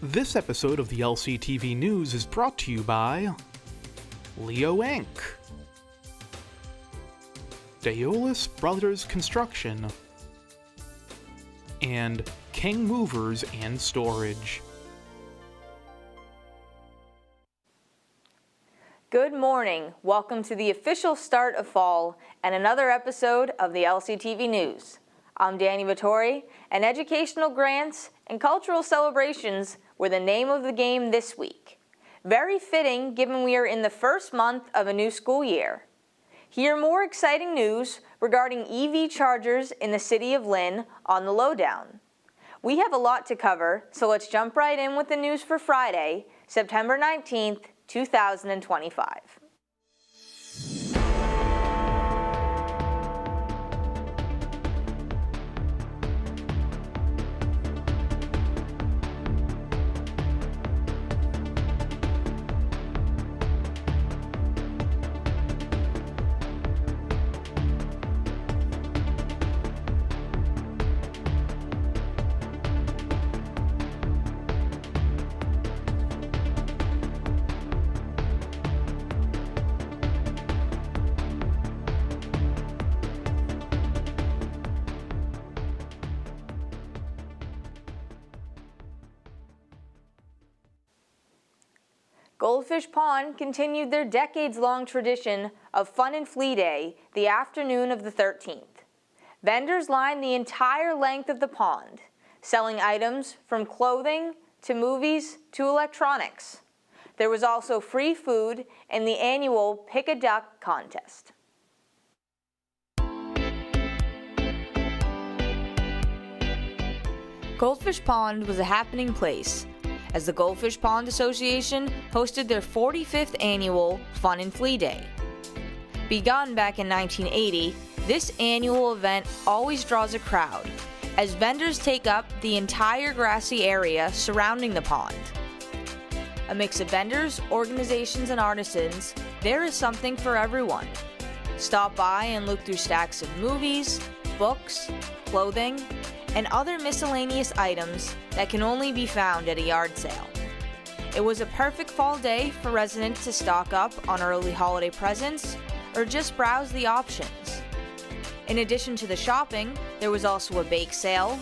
This episode of the LCTV News is brought to you by Leo Inc., Daolis Brothers Construction, and King Movers and Storage. Good morning. Welcome to the official start of fall and another episode of the LCTV News. I'm Danny Vittori, and educational grants and cultural celebrations were the name of the game this week. Very fitting given we are in the first month of a new school year. Hear more exciting news regarding EV chargers in the city of Lynn on the Lowdown. We have a lot to cover, so let's jump right in with the news for Friday, September 19th, 2025. Goldfish Pond continued their decades-long tradition of Fun and Flea Day the afternoon of the 13th. Vendors lined the entire length of the pond, selling items from clothing to movies to electronics. There was also free food and the annual Pick a Duck contest. Goldfish Pond was a happening place, as the Goldfish Pond Association hosted their 45th annual Fun and Flea Day. Begun back in 1980, this annual event always draws a crowd, as vendors take up the entire grassy area surrounding the pond. A mix of vendors, organizations, and artisans, there is something for everyone. Stop by and look through stacks of movies, books, clothing, and other miscellaneous items that can only be found at a yard sale. It was a perfect fall day for residents to stock up on early holiday presents or just browse the options. In addition to the shopping, there was also a bake sale,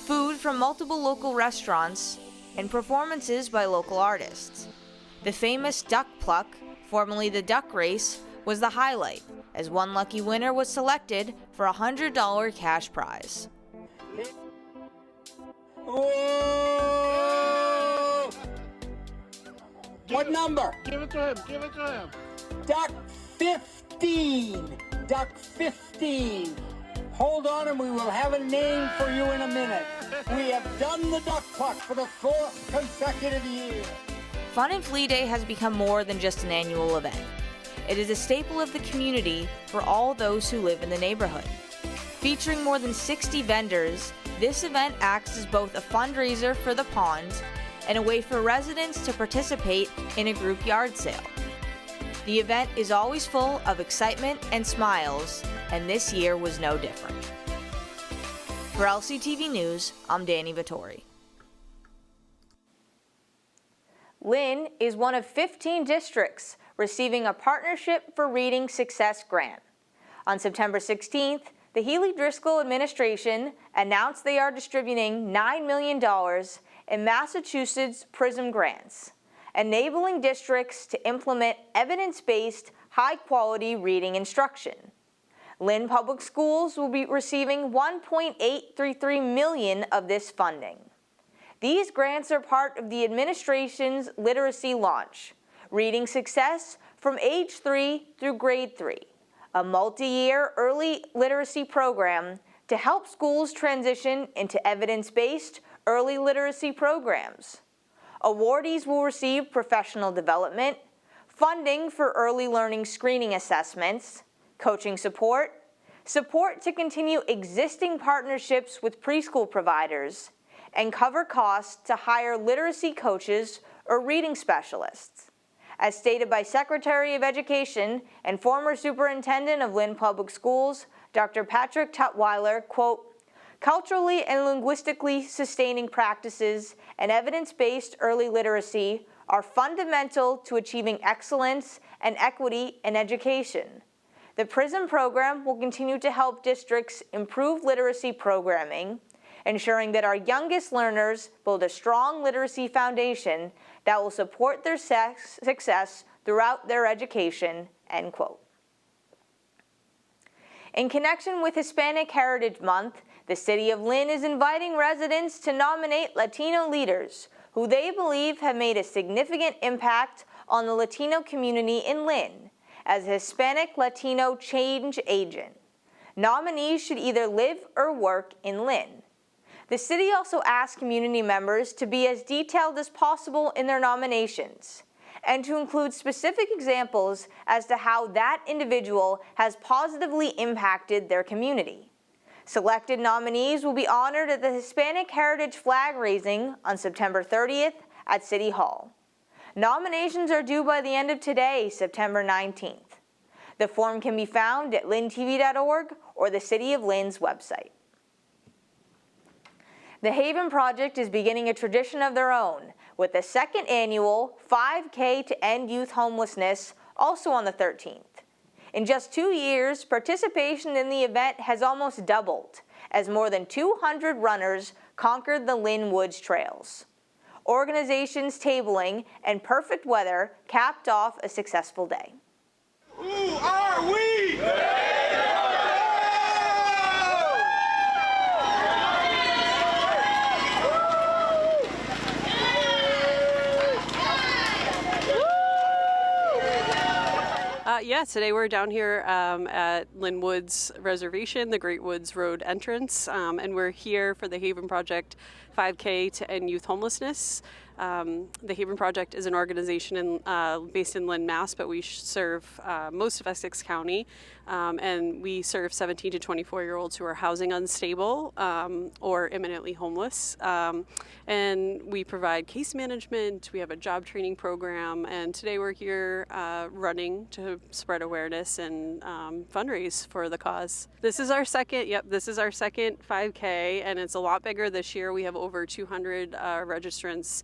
food from multiple local restaurants, and performances by local artists. The famous Duck Pluck, formerly the Duck Race, was the highlight, as one lucky winner was selected for a $100 cash prize. Whoa! What number? Give it to him. Duck 15. Duck 15. Hold on and we will have a name for you in a minute. We have done the Duck Pluck for the 4th consecutive year. Fun and Flea Day has become more than just an annual event. It is a staple of the community for all those who live in the neighborhood. Featuring more than 60 vendors, this event acts as both a fundraiser for the pond and a way for residents to participate in a group yard sale. The event is always full of excitement and smiles, and this year was no different. For LCTV News, I'm Danny Vittori. Lynn is one of 15 districts receiving a Partnership for Reading Success grant. On September 16th, the Healy-Driscoll administration announced they are distributing $9 million in Massachusetts PRISM grants, enabling districts to implement evidence-based, high-quality reading instruction. Lynn Public Schools will be receiving $1.833 million of this funding. These grants are part of the administration's literacy launch, Reading Success from age 3 through grade 3. A multi-year early literacy program to help schools transition into evidence-based early literacy programs. Awardees will receive professional development, funding for early learning screening assessments, coaching support to continue existing partnerships with preschool providers, and cover costs to hire literacy coaches or reading specialists. As stated by Secretary of Education and former Superintendent of Lynn Public Schools, Dr. Patrick Tutwiler, quote, Culturally and linguistically sustaining practices and evidence-based early literacy are fundamental to achieving excellence and equity in education. The PRISM program will continue to help districts improve literacy programming, ensuring that our youngest learners build a strong literacy foundation that will support their success throughout their education, end quote. In connection with Hispanic Heritage Month, the City of Lynn is inviting residents to nominate Latino leaders who they believe have made a significant impact on the Latino community in Lynn as a Hispanic Latino change agent. Nominees should either live or work in Lynn. The city also asks community members to be as detailed as possible in their nominations and to include specific examples as to how that individual has positively impacted their community. Selected nominees will be honored at the Hispanic Heritage Flag Raising on September 30th at City Hall. Nominations are due by the end of today, September 19th. The form can be found at lyntv.org or the City of Lynn's website. The Haven Project is beginning a tradition of their own, with the second annual 5K to End Youth Homelessness also on the 13th. In just 2 years, participation in the event has almost doubled, as more than 200 runners conquered the Lynn Woods trails. Organizations tabling and perfect weather capped off a successful day. Who are we? Today we're down here at Lynn Woods Reservation, the Great Woods Road entrance, and we're here for the Haven Project 5K to End Youth Homelessness. The Haven Project is an organization based in Lynn, Mass, but we serve most of Essex County, and we serve 17 to 24-year-olds who are housing unstable or imminently homeless. And we provide case management, we have a job training program, and today we're here running to spread awareness and fundraise for the cause. This is our second 5K, and it's a lot bigger this year. We have over 200 registrants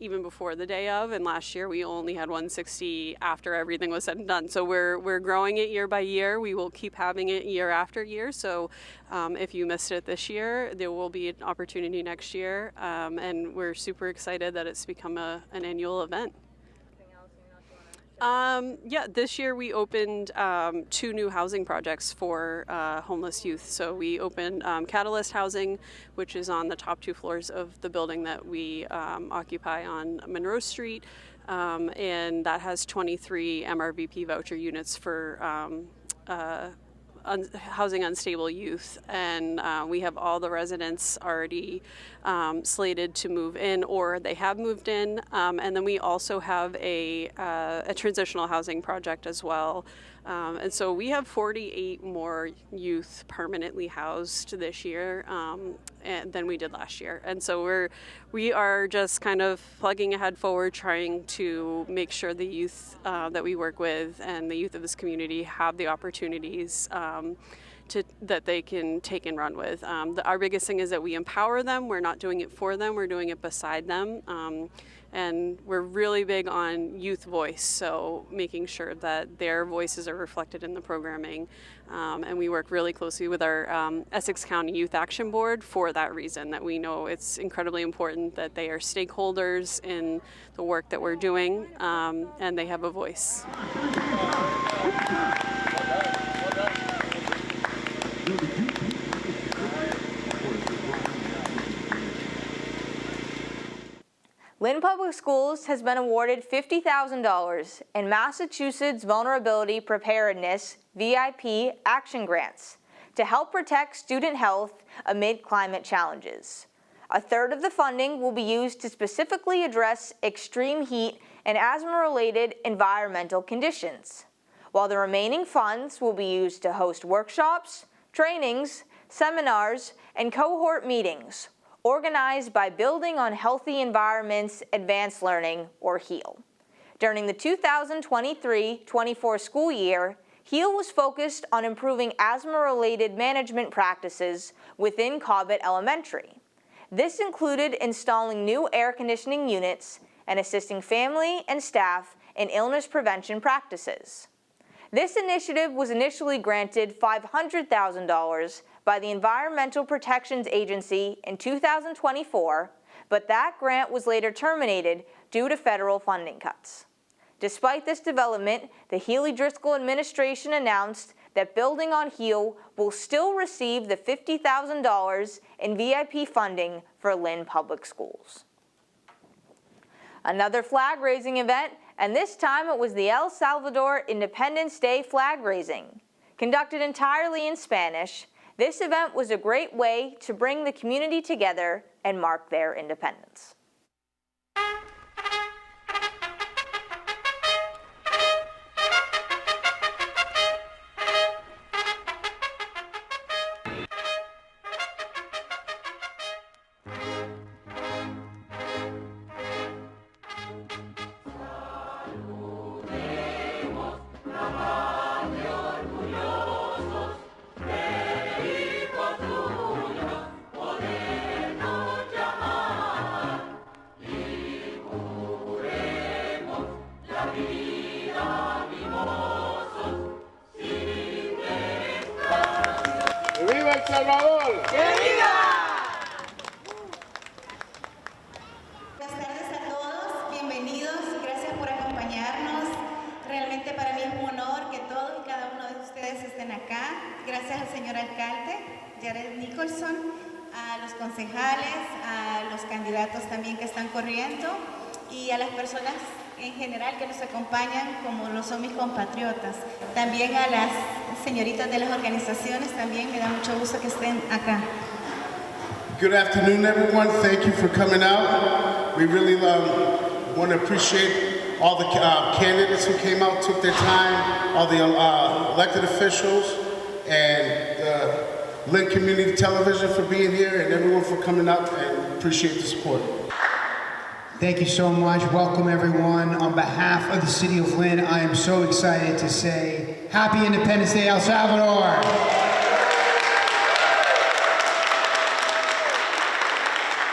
even before the day of, and last year we only had 160 after everything was said and done. So we're growing it year by year. We will keep having it year after year. So if you missed it this year, there will be an opportunity next year, and we're super excited that it's become an annual event. This year we opened 2 new housing projects for homeless youth. So we opened Catalyst Housing, which is on the top 2 floors of the building that we occupy on Monroe Street, and that has 23 MRVP voucher units for housing unstable youth, and we have all the residents already slated to move in, or they have moved in, and then we also have a transitional housing project as well, and so we have 48 more youth permanently housed this year than we did last year, and so we are just kind of plugging ahead forward, trying to make sure the youth that we work with and the youth of this community have the opportunities that they can take and run with. Our biggest thing is that we empower them. We're not doing it for them, we're doing it beside them. And we're really big on youth voice, so making sure that their voices are reflected in the programming. And we work really closely with our Essex County Youth Action Board for that reason, that we know it's incredibly important that they are stakeholders in the work that we're doing, and they have a voice. Lynn Public Schools has been awarded $50,000 in Massachusetts Vulnerability Preparedness VIP Action Grants to help protect student health amid climate challenges. A third of the funding will be used to specifically address extreme heat and asthma-related environmental conditions, while the remaining funds will be used to host workshops, trainings, seminars, and cohort meetings organized by Building on Healthy Environments Advanced Learning, or HEAL. During the 2023-24 school year, HEAL was focused on improving asthma-related management practices within Cobbett Elementary. This included installing new air conditioning units and assisting family and staff in illness prevention practices. This initiative was initially granted $500,000 by the Environmental Protection Agency in 2024, but that grant was later terminated due to federal funding cuts. Despite this development, the Healy-Driscoll administration announced that Building on HEAL will still receive the $50,000 in VIP funding for Lynn Public Schools. Another flag-raising event, and this time it was the El Salvador Independence Day flag raising. Conducted entirely in Spanish, this event was a great way to bring the community together and mark their independence. ¡Viva El Salvador! Buenas tardes a todos, bienvenidos, gracias por acompañarnos. Realmente para mí es un honor que todos y cada uno de ustedes estén acá. Gracias al señor alcalde, Jared Nicholson, a los concejales, a los candidatos también que están corriendo y a las personas en general que nos acompañan, como lo son mis compatriotas. También a las señoritas de las organizaciones, también me da mucho gusto que estén acá. Good afternoon, everyone. Thank you for coming out. We really want to appreciate all the candidates who came out, took their time, all the elected officials, and Lynn Community Television for being here, and everyone for coming out, and appreciate the support. Thank you so much. Welcome, everyone. On behalf of the City of Lynn, I am so excited to say Happy Independence Day, El Salvador!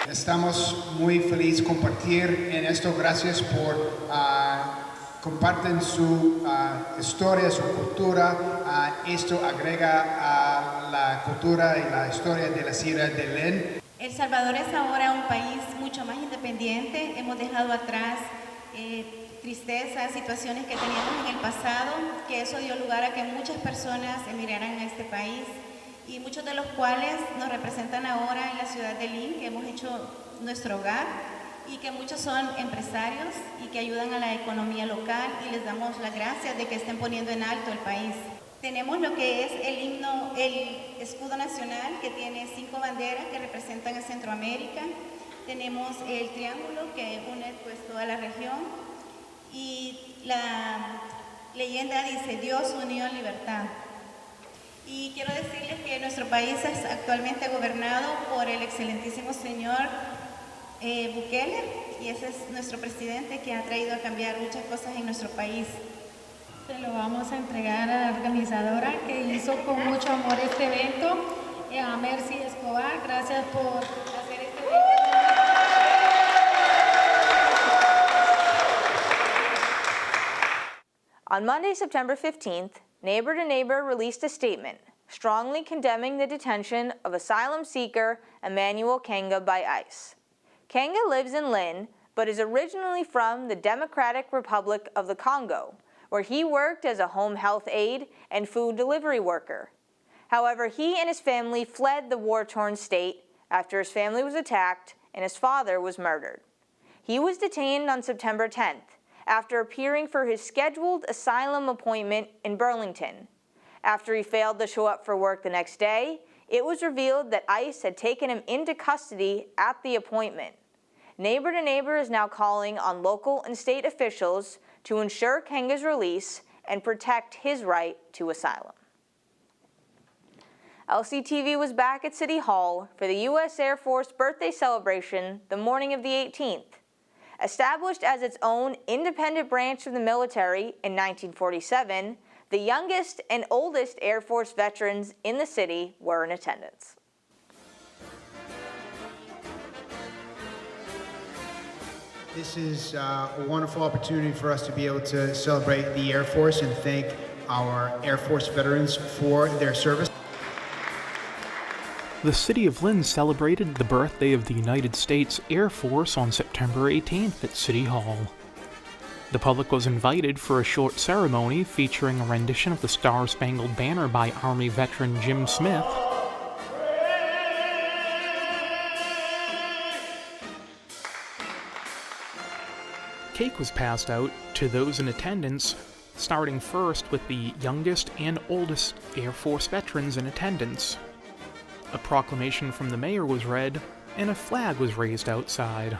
Estamos muy felices de compartir en esto. Gracias por comparten su historia, su cultura. Esto agrega a la cultura y la historia de la ciudad de Lynn. El Salvador es ahora un país mucho más independiente. Hemos dejado atrás tristezas, situaciones que teníamos en el pasado, que eso dio lugar a que muchas personas emigraran a este país y muchos de los cuales nos representan ahora en la ciudad de Lynn, que hemos hecho nuestro hogar y que muchos son empresarios y que ayudan a la economía local y les damos las gracias de que estén poniendo en alto el país. Tenemos lo que es el himno, el escudo nacional, que tiene 5 banderas que representan a Centroamérica. Tenemos el triángulo que une pues toda la región y la leyenda dice Dios, unión, libertad. Y quiero decirles que nuestro país es actualmente gobernado por el excelentísimo señor Bukele, y ese es nuestro presidente que ha traído a cambiar muchas cosas en nuestro país. Se lo vamos a entregar a la organizadora que hizo con mucho amor este evento, a Mercy Escobar. Gracias por hacer este evento. On Monday, September 15th, Neighbor to Neighbor released a statement strongly condemning the detention of asylum seeker Emmanuel by ICE. Kenga lives in Lynn, but is originally from the Democratic Republic of the Congo, where he worked as a home health aide and food delivery worker. However, he and his family fled the war-torn state after his family was attacked and his father was murdered. He was detained on September 10th after appearing for his scheduled asylum appointment in Burlington. After he failed to show up for work the next day, it was revealed that ICE had taken him into custody at the appointment. Neighbor to Neighbor is now calling on local and state officials to ensure Kenga's release and protect his right to asylum. LCTV was back at City Hall for the U.S. Air Force birthday celebration the morning of the 18th. Established as its own independent branch of the military in 1947, The youngest and oldest Air Force veterans in the city were in attendance. This is a wonderful opportunity for us to be able to celebrate the Air Force and thank our Air Force veterans for their service. The city of Lynn celebrated the birthday of the United States Air Force on September 18th at City Hall. The public was invited for a short ceremony featuring a rendition of the Star-Spangled Banner by Army veteran Jim Smith, cake was passed out to those in attendance, starting first with the youngest and oldest Air Force veterans in attendance. A proclamation from the mayor was read, and a flag was raised outside.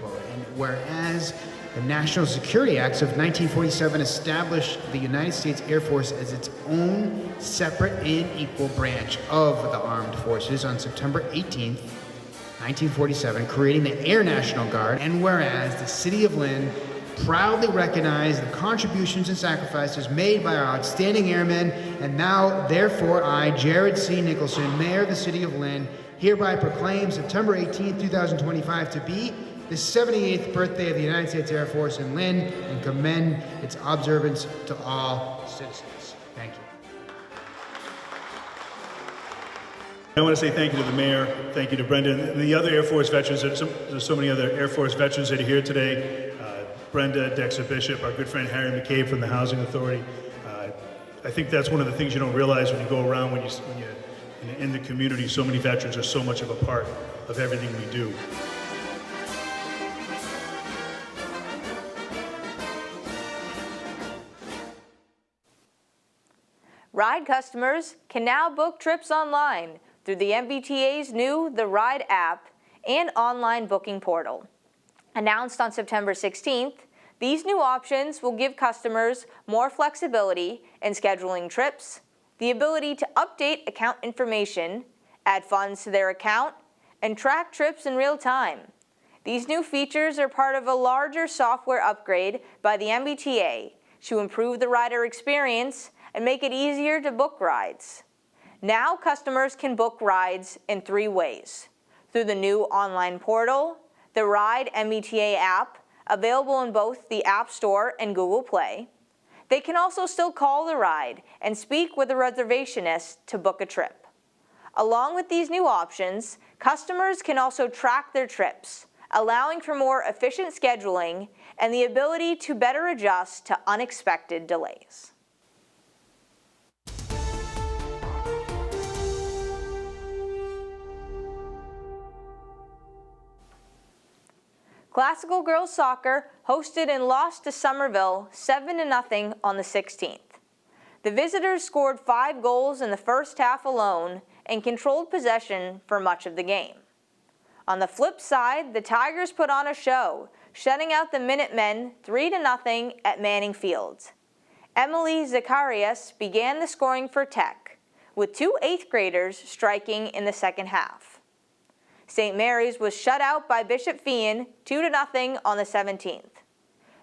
And whereas the National Security Acts of 1947 established the United States Air Force as its own separate and equal branch of the armed forces on September 18th, 1947, creating the Air National Guard, and whereas the city of Lynn proudly recognized the contributions and sacrifices made by our outstanding airmen, and now, therefore, I, Jared C. Nicholson, Mayor of the City of Lynn, hereby proclaim September 18, 2025 to be the 78th birthday of the United States Air Force in Lynn, and commend its observance to all citizens. Thank you. I want to say thank you to the mayor, thank you to Brenda, and the other Air Force veterans. There's so many other Air Force veterans that are here today. Brenda, Dexter Bishop, our good friend Harry McCabe from the Housing Authority. I think that's one of the things you don't realize when you go around, when you're in the community. So many veterans are so much of a part of everything we do. Ride customers can now book trips online through the MBTA's new The Ride app and online booking portal. Announced on September 16th, these new options will give customers more flexibility in scheduling trips, the ability to update account information, add funds to their account, and track trips in real time. These new features are part of a larger software upgrade by the MBTA to improve the rider experience and make it easier to book rides. Now customers can book rides in 3 ways: through the new online portal, the Ride MBTA app, available in both the App Store and Google Play. They can also still call the Ride and speak with a reservationist to book a trip. Along with these new options, customers can also track their trips, allowing for more efficient scheduling and the ability to better adjust to unexpected delays. Classical girls soccer hosted and lost to Somerville 7-0 on the 16th. The visitors scored 5 goals in the first half alone and controlled possession for much of the game. On the flip side, the Tigers put on a show, shutting out the Minutemen 3-0 at Manning Field. Emily Zacharias began the scoring for Tech, with 2 8th graders striking in the second half. St. Mary's was shut out by Bishop Feehan 2-0 on the 17th.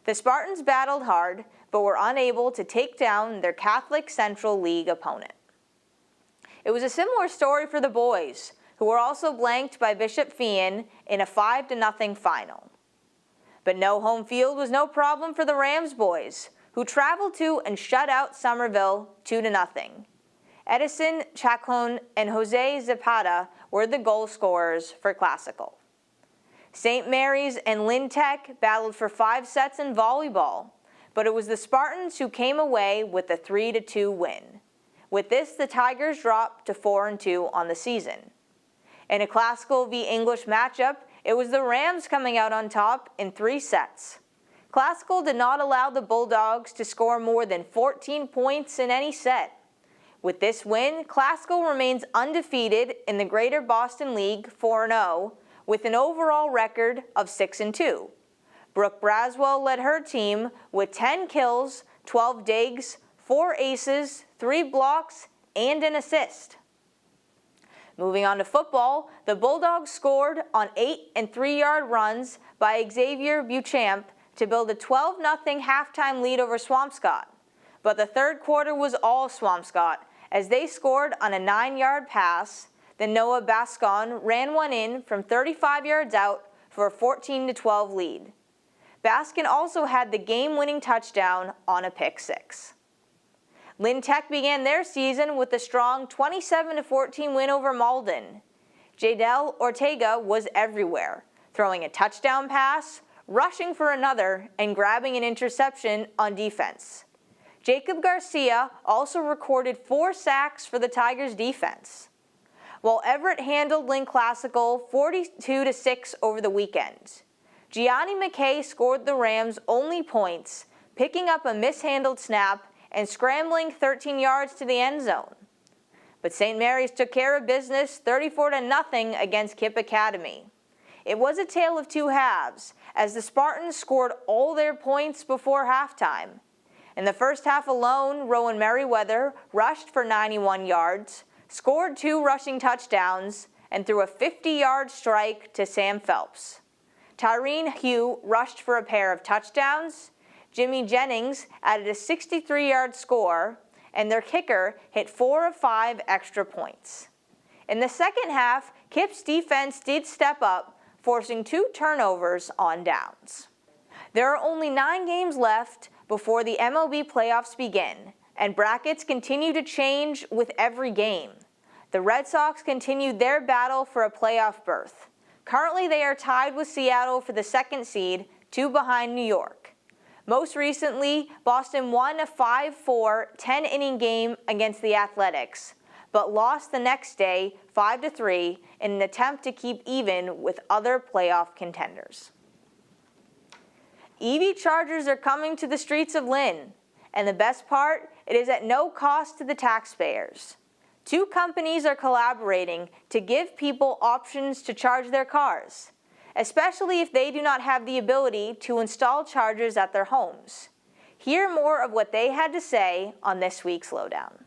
The Spartans battled hard, but were unable to take down their Catholic Central League opponent. It was a similar story for the boys, who were also blanked by Bishop Feehan in a 5-0 final. But no home field was no problem for the Rams boys, who traveled to and shut out Somerville 2-0. Edison Chacon and Jose Zapata were the goal scorers for Classical. St. Mary's and Lynn Tech battled for 5 sets in volleyball, but it was the Spartans who came away with a 3-2 win. With this, the Tigers dropped to 4-2 on the season. In a Classical v. English matchup, it was the Rams coming out on top in 3 sets. Classical did not allow the Bulldogs to score more than 14 points in any set. With this win, Classical remains undefeated in the Greater Boston League 4-0, with an overall record of 6-2. Brooke Braswell led her team with 10 kills, 12 digs, 4 aces, 3 blocks, and an assist. Moving on to football, the Bulldogs scored on 8 and 3-yard runs by Xavier Beauchamp to build a 12-0 halftime lead over Swampscott. But the third quarter was all Swampscott as they scored on a 9-yard pass. Then Noah Bascon ran one in from 35 yards out for a 14-12 lead. Baskin also had the game-winning touchdown on a pick six. Lynn Tech began their season with a strong 27-14 win over Malden. Jadel Ortega was everywhere, throwing a touchdown pass, rushing for another, and grabbing an interception on defense. Jacob Garcia also recorded 4 sacks for the Tigers defense. While Everett handled Lynn Classical 42-6 over the weekend. Gianni McKay scored the Rams' only points, picking up a mishandled snap and scrambling 13 yards to the end zone. But St. Mary's took care of business 34-0 against Kip Academy. It was a tale of two halves, as the Spartans scored all their points before halftime. In the first half alone, Rowan Merriweather rushed for 91 yards, scored 2 rushing touchdowns, and threw a 50-yard strike to Sam Phelps. Tyreen Hugh rushed for a pair of touchdowns, Jimmy Jennings added a 63-yard score, and their kicker hit 4 of 5 extra points. In the second half, Kip's defense did step up, forcing 2 turnovers on downs. There are only 9 games left before the MLB playoffs begin, and brackets continue to change with every game. The Red Sox continued their battle for a playoff berth. Currently, they are tied with Seattle for the 2nd seed, 2 behind New York. Most recently, Boston won a 5-4 10-inning game against the Athletics, but lost the next day 5-3 in an attempt to keep even with other playoff contenders. EV chargers are coming to the streets of Lynn, and the best part, it is at no cost to the taxpayers. 2 companies are collaborating to give people options to charge their cars, especially if they do not have the ability to install chargers at their homes. Hear more of what they had to say on this week's Lowdown.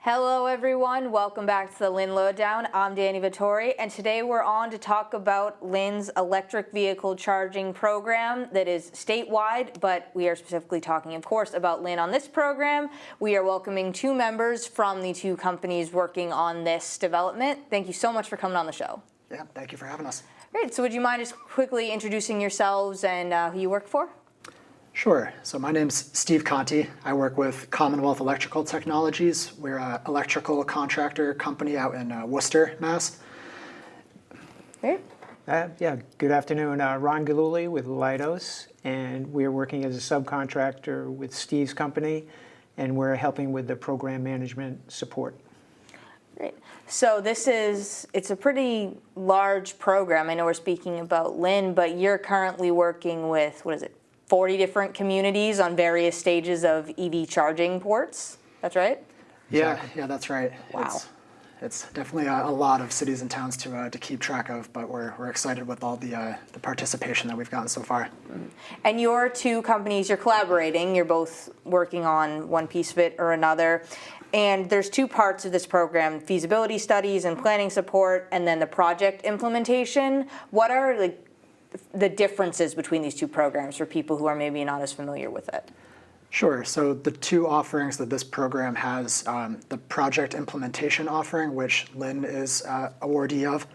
Hello everyone, welcome back to the Lynn Lowdown. I'm Danny Vittori, and today we're on to talk about Lynn's electric vehicle charging program that is statewide, but we are specifically talking, of course, about Lynn on this program. We are welcoming 2 members from the 2 companies working on this development. Thank you so much for coming on the show. Yeah, thank you for having us. Great, so would you mind just quickly introducing yourselves and who you work for? Sure. So my name's Steve Conte. I work with Commonwealth Electrical Technologies. We're an electrical contractor company out in Worcester, Mass. Great. Yeah, good afternoon. Ron Gillooly with Leidos, and we're working as a subcontractor with Steve's company, and we're helping with the program management support. Great. So it's a pretty large program. I know we're speaking about Lynn, but you're currently working with, 40 different communities on various stages of EV charging ports. That's right? Yeah, that's right. Wow. It's definitely a lot of cities and towns to keep track of, but we're excited with all the participation that we've gotten so far. And your 2 companies, you're collaborating. You're both working on one piece of it or another. And there's 2 parts of this program, feasibility studies and planning support, and then the project implementation. What are the differences between these 2 programs for people who are maybe not as familiar with it? Sure. So the 2 offerings that this program has, the project implementation offering, which Lynn is awardee of,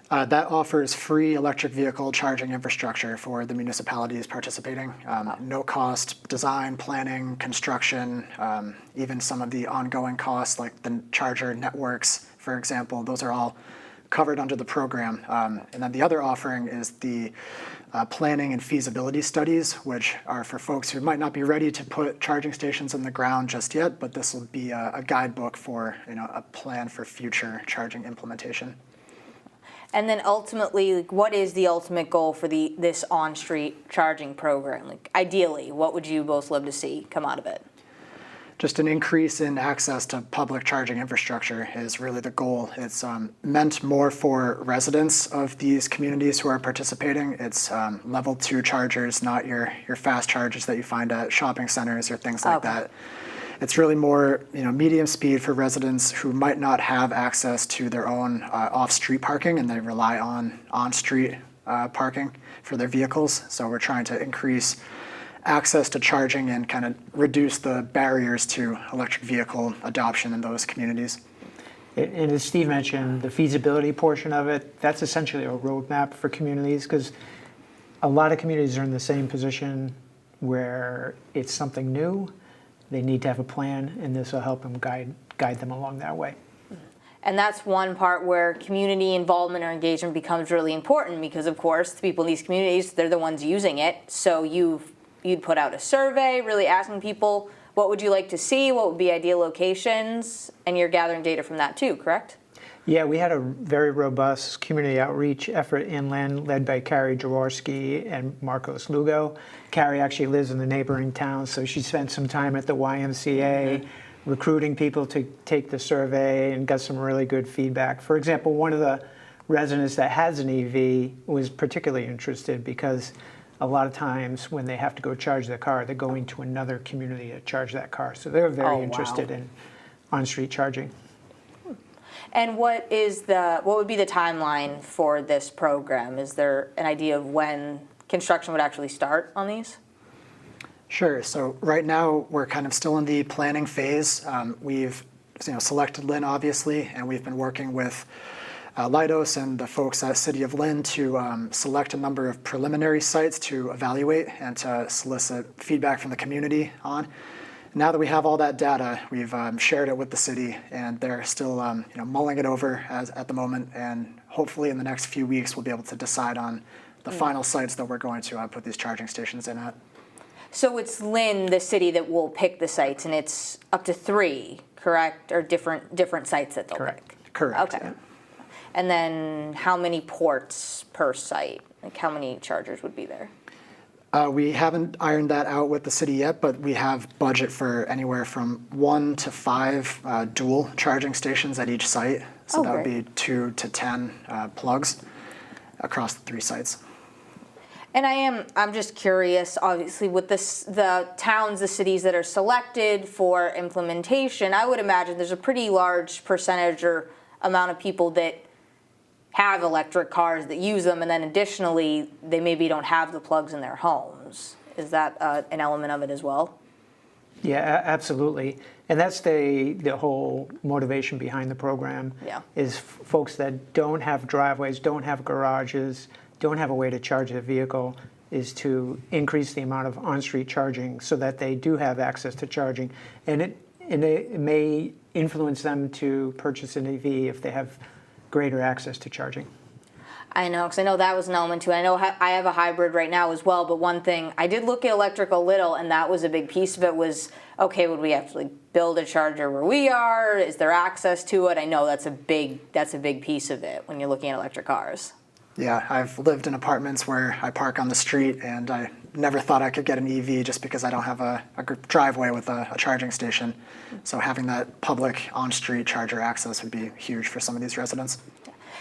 that offers free electric vehicle charging infrastructure for the municipalities participating. No cost, design, planning, construction, even some of the ongoing costs like the charger networks, for example, those are all covered under the program. And then the other offering is the planning and feasibility studies, which are for folks who might not be ready to put charging stations in the ground just yet, but this will be a guidebook for a plan for future charging implementation. And then ultimately, what is the ultimate goal for this on-street charging program? Ideally, what would you both love to see come out of it? Just an increase in access to public charging infrastructure is really the goal. It's meant more for residents of these communities who are participating. It's level 2 chargers, not your fast chargers that you find at shopping centers or things like that. It's really more, medium speed for residents who might not have access to their own off-street parking, and they rely on on-street parking for their vehicles. So we're trying to increase access to charging and kind of reduce the barriers to electric vehicle adoption in those communities. And as Steve mentioned, the feasibility portion of it, that's essentially a roadmap for communities, because a lot of communities are in the same position where it's something new. They need to have a plan, and this will help them guide them along that way. And that's one part where community involvement or engagement becomes really important, because of course the people in these communities, they're the ones using it. So you'd put out a survey really asking people, what would you like to see? What would be ideal locations? And you're gathering data from that too, correct? Yeah, we had a very robust community outreach effort inland led by Carrie Jaworski and Marcos Lugo. Carrie actually lives in the neighboring town, so she spent some time at the YMCA recruiting people to take the survey and got some really good feedback. For example, one of the residents that has an EV was particularly interested because a lot of times when they have to go charge their car, they're going to another community to charge that car. So they're very interested in on-street charging. And what would be the timeline for this program? Is there an idea of when construction would actually start on these? Sure. So right now we're kind of still in the planning phase. We've selected Lynn, obviously, and we've been working with Leidos and the folks at City of Lynn to select a number of preliminary sites to evaluate and to solicit feedback from the community on. Now that we have all that data, we've shared it with the city, and they're still mulling it over at the moment, and hopefully in the next few weeks we'll be able to decide on the final sites that we're going to put these charging stations in at. So it's Lynn, the city, that will pick the sites, and it's up to 3, correct? Or different sites that they'll pick? Correct. Okay. Yeah. And then how many ports per site? Like how many chargers would be there? We haven't ironed that out with the city yet, but we have budget for anywhere from 1 to 5 dual charging stations at each site. So that would be 2 to 10 plugs across the 3 sites. And I'm just curious, obviously, with the towns, the cities that are selected for implementation, I would imagine there's a pretty large percentage or amount of people that have electric cars that use them, and then additionally, they maybe don't have the plugs in their homes. Is that an element of it as well? Yeah, absolutely. And that's the whole motivation behind the program, is folks that don't have driveways, don't have garages, don't have a way to charge their vehicle, is to increase the amount of on-street charging so that they do have access to charging. And it may influence them to purchase an EV if they have greater access to charging. I know, because I know that was an element too. I know I have a hybrid right now as well, but one thing, I did look at Electircal a little, and that was a big piece of it was, okay, would we actually build a charger where we are? Is there access to it? I know that's a big piece of it when you're looking at electric cars. Yeah, I've lived in apartments where I park on the street, and I never thought I could get an EV just because I don't have a driveway with a charging station. So having that public on-street charger access would be huge for some of these residents.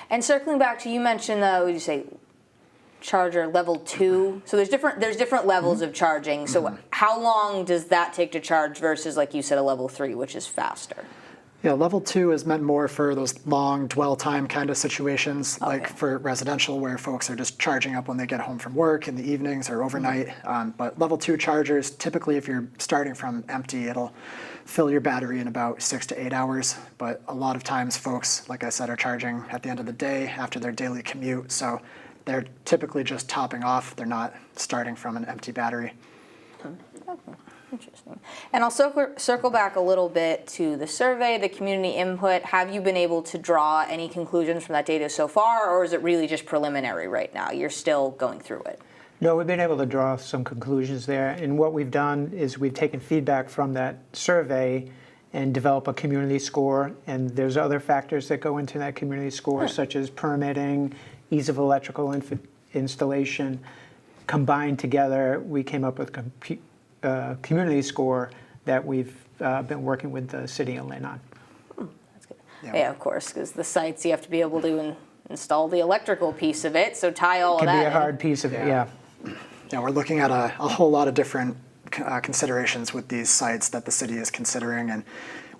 And circling back to, you mentioned what did you say, charger level 2? So there's different levels of charging. So how long does that take to charge versus, like you said, a level 3, which is faster? Yeah, level 2 is meant more for those long dwell time kind of situations, like for residential where folks are just charging up when they get home from work in the evenings or overnight. But level 2 chargers, typically if you're starting from empty, it'll fill your battery in about 6 to 8 hours. But a lot of times folks, like I said, are charging at the end of the day after their daily commute. So they're typically just topping off. They're not starting from an empty battery. Okay. Interesting. And I'll circle back a little bit to the survey, the community input. Have you been able to draw any conclusions from that data so far, or is it really just preliminary right now? You're still going through it. No, we've been able to draw some conclusions there. And what we've done is we've taken feedback from that survey and develop a community score. And there's other factors that go into that community score, such as permitting, ease of electrical installation. Combined together, we came up with community score that we've been working with the city of Lynn on. That's good. Yeah, of course, because the sites, you have to be able to install the electrical piece of it, so tie all of that in. It can be a hard piece of it, yeah. Yeah, we're looking at a whole lot of different considerations with these sites that the city is considering, and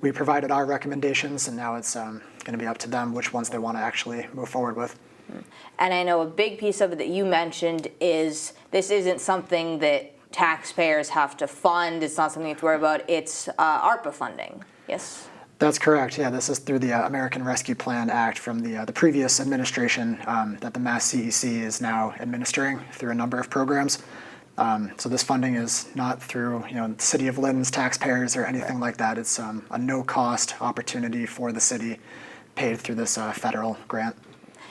we provided our recommendations, and now it's going to be up to them which ones they want to actually move forward with. And I know a big piece of it that you mentioned is this isn't something that taxpayers have to fund. It's not something you have to worry about. It's ARPA funding. Yes? That's correct. Yeah, this is through the American Rescue Plan Act from the previous administration that the Mass CEC is now administering through a number of programs. So this funding is not through the City of Lynn's taxpayers or anything like that. It's a no-cost opportunity for the city paid through this federal grant.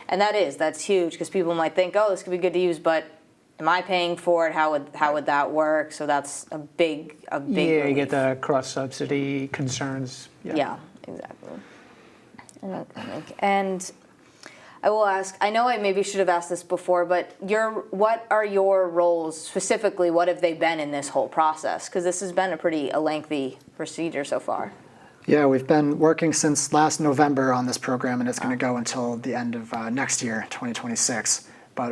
And that's huge, because people might think, oh, this could be good to use, but am I paying for it? How would that work? So that's a big Yeah, relief. you get the cross-subsidy concerns. Yeah, exactly. And I will ask, I know I maybe should have asked this before, but what are your roles specifically? What have they been in this whole process? Because this has been a lengthy procedure so far. Yeah, we've been working since last November on this program, and it's going to go until the end of next year, 2026. But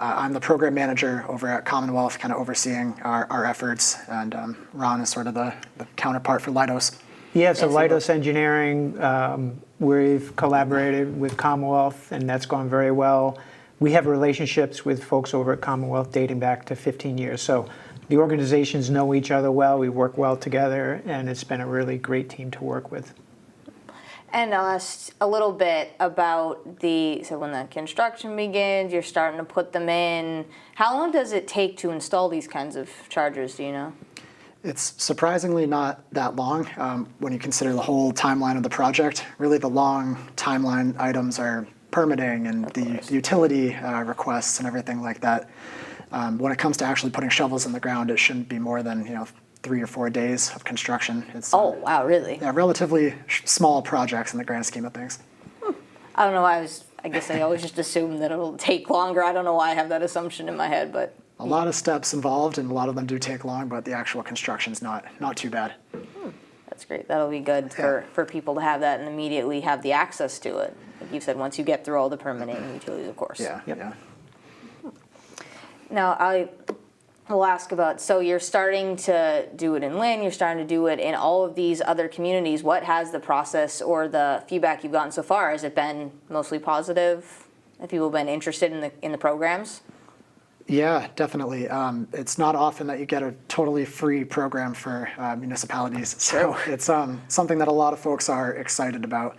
I'm the program manager over at Commonwealth, kind of overseeing our efforts, and Ron is sort of the counterpart for Leidos. Yeah, so Leidos Engineering, we've collaborated with Commonwealth, and that's gone very well. We have relationships with folks over at Commonwealth dating back to 15 years. So the organizations know each other well, we work well together, and it's been a really great team to work with. And I'll ask a little bit about so when the construction begins, you're starting to put them in. How long does it take to install these kinds of chargers, do you know? It's surprisingly not that long when you consider the whole timeline of the project. Really, the long timeline items are permitting and the utility requests and everything like that. When it comes to actually putting shovels in the ground, it shouldn't be more than 3 or 4 days of construction. It's wow, really? Yeah, relatively small projects in the grand scheme of things. I don't know why I guess I always just assume that it'll take longer. I don't know why I have that assumption in my head, but. A lot of steps involved, and a lot of them do take long, but the actual construction's not too bad. That's great. That'll be good for people to have that and immediately have the access to it. Like you said, once you get through all the permitting and utilities, of course. Yeah. Now, I will ask about, so you're starting to do it in Lynn, you're starting to do it in all of these other communities. What has the process or the feedback you've gotten so far? Has it been mostly positive? Have people been interested in the programs? Yeah, definitely. It's not often that you get a totally free program for municipalities, so it's something that a lot of folks are excited about.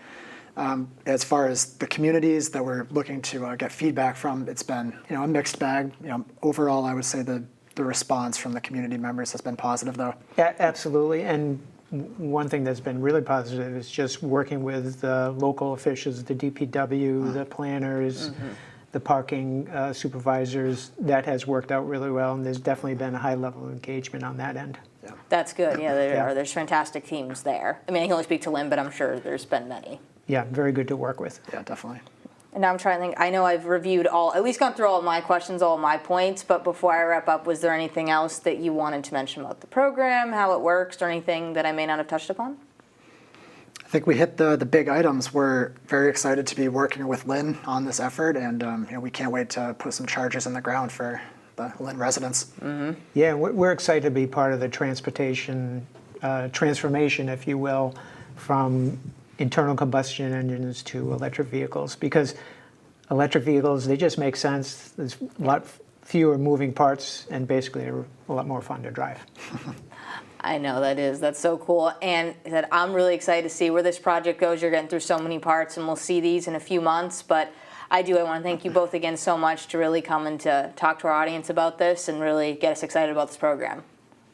As far as the communities that we're looking to get feedback from, it's been a mixed bag. Overall, I would say the response from the community members has been positive, though. Yeah, absolutely. And one thing that's been really positive is just working with the local officials, the DPW, the planners, the parking supervisors. That has worked out really well, and there's definitely been a high level of engagement on that end. Yeah. That's good. Yeah, there's fantastic teams there. I mean, I can only speak to Lynn, but I'm sure there's been many. Yeah, very good to work with. Yeah, definitely. And now I'm trying to think, I know I've reviewed at least gone through all of my questions, all of my points, but before I wrap up, was there anything else that you wanted to mention about the program, how it works, or anything that I may not have touched upon? I think we hit the big items. We're very excited to be working with Lynn on this effort, and we can't wait to put some chargers in the ground for the Lynn residents. Yeah, we're excited to be part of the transportation transformation, if you will, from internal combustion engines to electric vehicles, because electric vehicles, they just make sense. There's a lot fewer moving parts, and basically they're a lot more fun to drive. I know that's so cool, and that I'm really excited to see where this project goes. You're getting through so many parts, and we'll see these in a few months, but I want to thank you both again so much to really come and to talk to our audience about this and really get us excited about this program.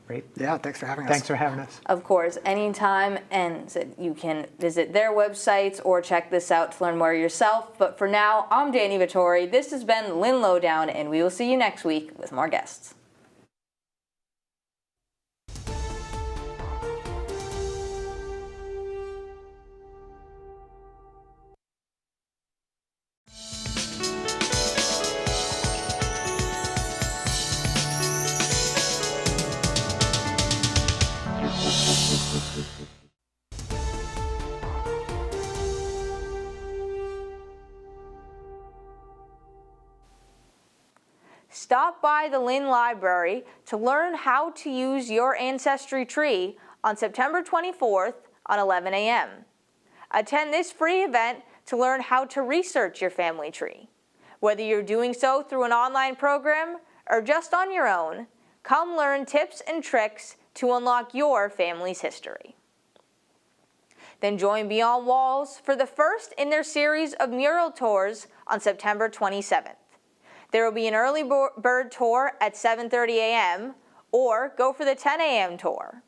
Great. Yeah, thanks for having us. Thanks for having us. Of course, anytime, and you can visit their websites or check this out to learn more yourself. But for now, I'm Danny Vittori. This has been Lynn Lowdown, and we will see you next week with more guests. Stop by the Lynn Library to learn how to use your ancestry tree on September 24th at 11 a.m. Attend this free event to learn how to research your family tree. Whether you're doing so through an online program or just on your own, come learn tips and tricks to unlock your family's history. Then join Beyond Walls for the first in their series of mural tours on September 27th. There will be an early bird tour at 7:30 a.m. or go for the 10 a.m. tour.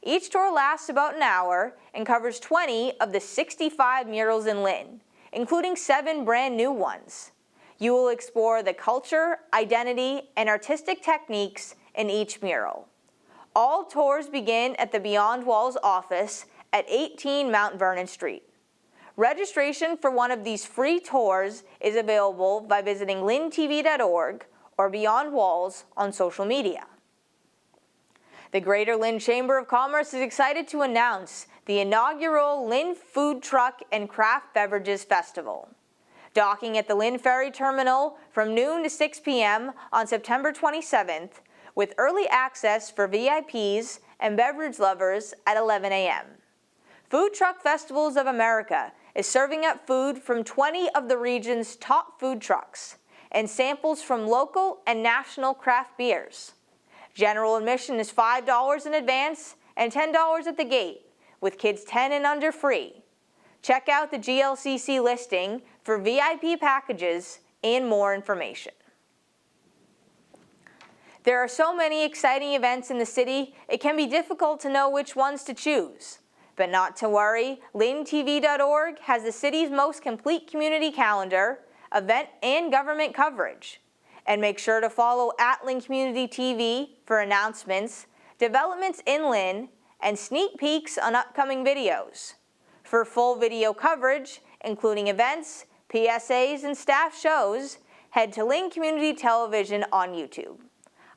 Each tour lasts about an hour and covers 20 of the 65 murals in Lynn, including 7 brand new ones. You will explore the culture, identity, and artistic techniques in each mural. All tours begin at the Beyond Walls office at 18 Mount Vernon Street. Registration for one of these free tours is available by visiting lyntv.org or Beyond Walls on social media. The Greater Lynn Chamber of Commerce is excited to announce the inaugural Lynn Food Truck and Craft Beverages Festival. Docking at the Lynn Ferry Terminal from noon to 6 p.m. on September 27th, with early access for VIPs and beverage lovers at 11 a.m. Food Truck Festivals of America is serving up food from 20 of the region's top food trucks and samples from local and national craft beers. General admission is $5 in advance and $10 at the gate, with kids 10 and under free. Check out the GLCC listing for VIP packages and more information. There are so many exciting events in the city, it can be difficult to know which ones to choose. But not to worry, lyntv.org has the city's most complete community calendar, event and government coverage. And make sure to follow @Lynn Community TV for announcements, developments in Lynn, and sneak peeks on upcoming videos. For full video coverage, including events, PSAs, and staff shows, head to Lynn Community Television on YouTube.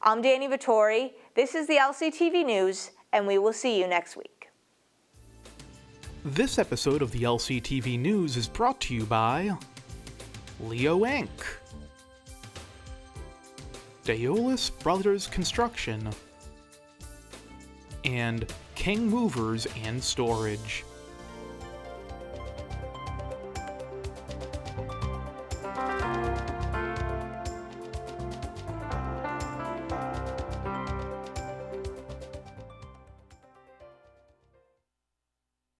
I'm Danny Vittori, this is the LCTV News, and we will see you next week. This episode of the LCTV News is brought to you by Leo Inc., Daolis Brothers Construction, and King Movers and Storage.